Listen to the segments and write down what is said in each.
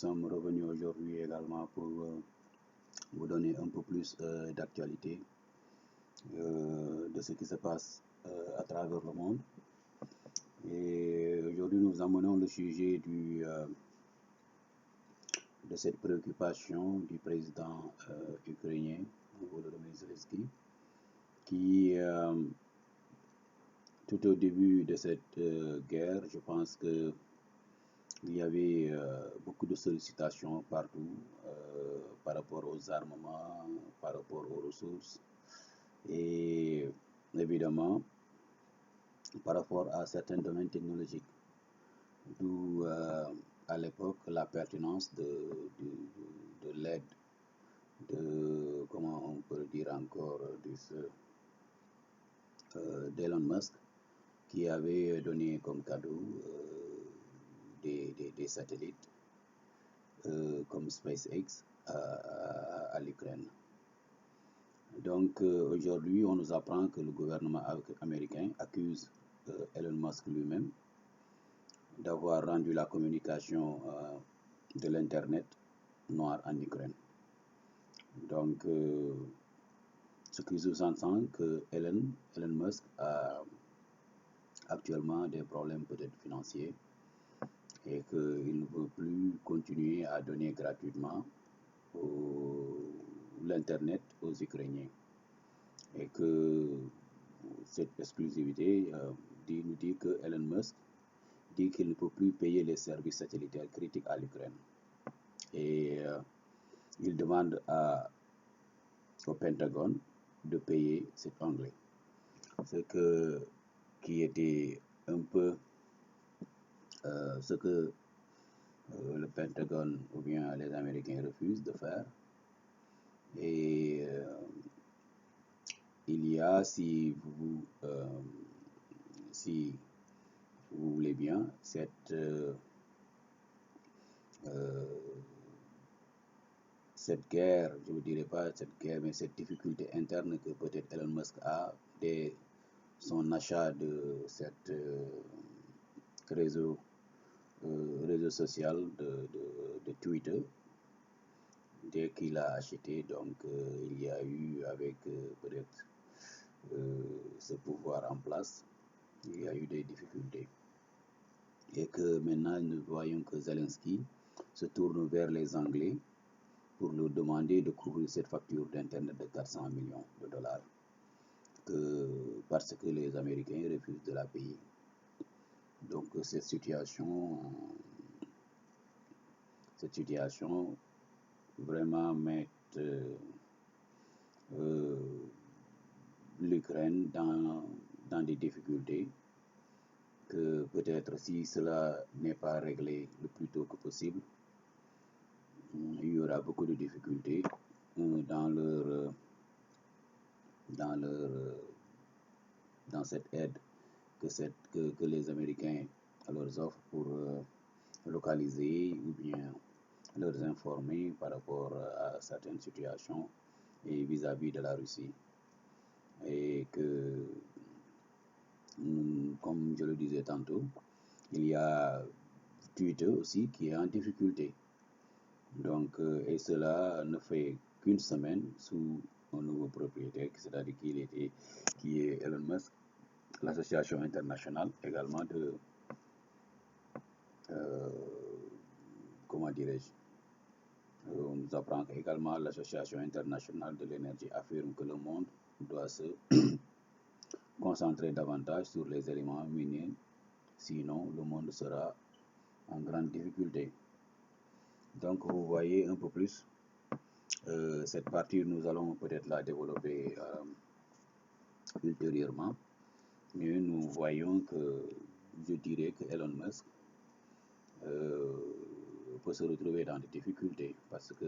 sommes revenus aujourd'hui également pour vous donner un peu plus d'actualité de ce qui se passe à travers le monde. Et aujourd'hui, nous amenons le sujet de cette préoccupation du président ukrainien, Volodymyr Zelensky, qui, tout au début de cette guerre, je pense que il y avait beaucoup de sollicitations partout par rapport aux armements, par rapport aux ressources et évidemment par rapport à certains domaines technologiques. D'où à l'époque la pertinence de l'aide, comment on peut dire encore, d'Elon Musk, qui avait donné comme cadeau des satellites comme SpaceX à l'Ukraine. Donc aujourd'hui, on nous apprend que le gouvernement américain accuse Elon Musk lui-même d'avoir rendu la communication de l'Internet noire en Ukraine. Donc, ce qui sous-entend que Elon Musk a actuellement des problèmes peut-être financiers et qu'il ne veut plus continuer à donner gratuitement l'Internet aux Ukrainiens. Et que cette exclusivité nous dit que Elon Musk dit qu'il ne peut plus payer les services satellitaires critiques à l'Ukraine. Et il demande au Pentagone de payer cet anglais. Ce qui était un peu ce que le Pentagone ou bien les Américains refusent de faire. Et il y a, si vous voulez bien, cette guerre, je ne dirais pas cette guerre, mais cette difficulté interne que peut-être Elon Musk a dès son achat de cette réseau social de Twitter. Dès qu'il a acheté, donc il y a eu avec peut-être ce pouvoir en place, il y a eu des difficultés. Et que maintenant nous voyons que Zelensky se tourne vers les Anglais pour leur demander de couvrir cette facture d'Internet de 400 millions de dollars, parce que les Américains refusent de la payer. Donc cette situation vraiment met l'Ukraine dans des difficultés que peut-être si cela n'est pas réglé le plus tôt que possible, il y aura beaucoup de difficultés dans cette aide que les Américains leur offrent pour localiser ou bien leur informer par rapport à certaines situations et vis-à-vis de la Russie. Et que, comme je le disais tantôt, il y a Twitter aussi qui est en difficulté. Donc, et cela ne fait qu'une semaine sous un nouveau propriétaire, c'est-à-dire qui est Elon Musk, l'association internationale également de, comment dirais-je, on nous apprend également l'association internationale de l'énergie affirme que le monde doit se concentrer davantage sur les éléments miniers, sinon le monde sera en grande difficulté. Donc vous voyez un peu plus cette partie, nous allons peut-être la développer ultérieurement, mais nous voyons que je dirais que Elon Musk peut se retrouver dans des difficultés parce que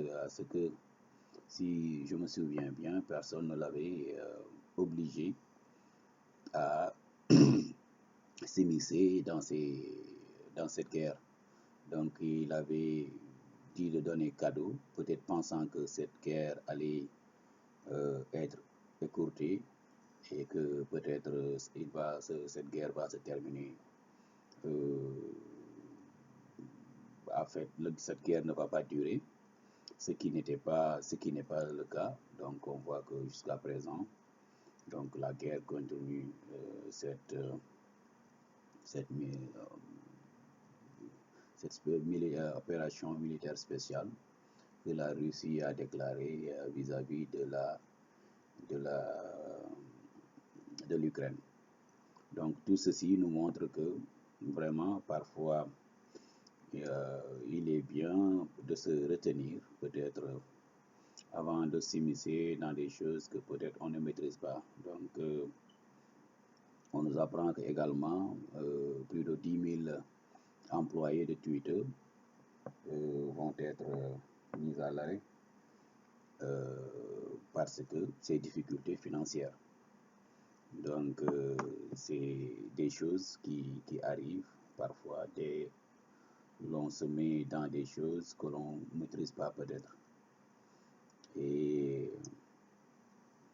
si je me souviens bien, personne ne l'avait obligé à s'immiscer dans cette guerre. Donc il avait dit de donner cadeau, peut-être pensant que cette guerre allait être écourtée et que peut-être cette guerre va se terminer en fait, cette guerre ne va pas durer, ce qui n'est pas le cas. Donc on voit que jusqu'à présent, donc la guerre continue, cette opération militaire spéciale que la Russie a déclarée vis-à-vis de l'Ukraine. Donc tout ceci nous montre que vraiment parfois il est bien de se retenir peut-être avant de s'immiscer dans des choses que peut-être on ne maîtrise pas. Donc on nous apprend également plus de 10 000 employés de Twitter vont être mis à l'arrêt parce que ces difficultés financières. Donc c'est des choses qui arrivent parfois dès l'on se met dans des choses que l'on ne maîtrise pas peut-être. Et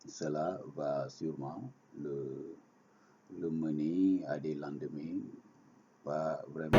cela va sûrement le mener à des lendemains pas vraiment